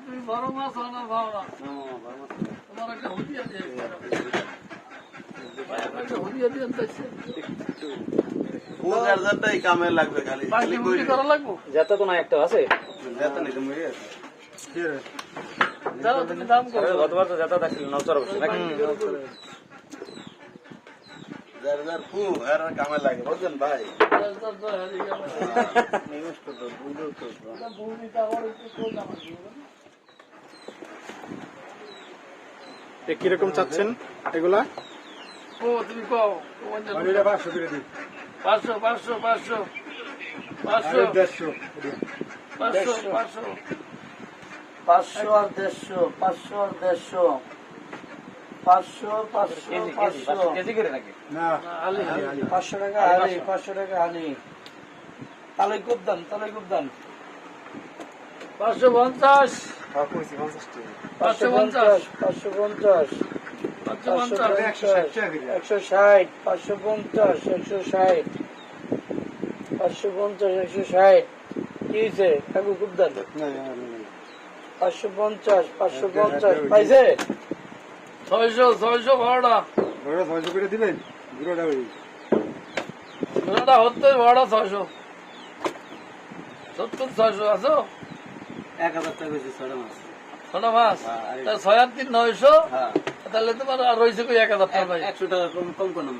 তুমি বড় মাছ আনা ভাও না, তোমার একটা হুদিয়া দিয়ে কামে লাগবে, খালি করা লাগবো। যেটা তো না একটা আছে, তুমি দাম করো, গতবার তো যেটা দেখছিল 900 বছর নাকি কামে লাগে, বুঝছেন ভাই? কিরকম চাচ্ছেন এগুলা? তুমি কও 500 করে দিই, 500 500 500 500 150 500 500 500 আর 150, 500 আর 150, 500 500 500 কেজি করে নাকি? না, 500 টাকা হালি, 500 টাকা হালি। তালে খুব দাম, তালে খুব দাম। 550 550 550, 550, 160, 550, 160, 550, 160। কি হয়েছে কাকু? খুব দাম। 550, 550 পাইছে? 600 600 ভাড়া, ওরা 600 করে দিবেন পুরোটা? ভাড়া হতে ভাড়া 600 70 600 আছো 1000 টাকা হয়েছে ছড়া মাছ। ছোট মাছ, 6 আর 3 900, তাহলে তোমার আর রয়েছে 1000 টাকা। 100 টাকা কম কম করলাম।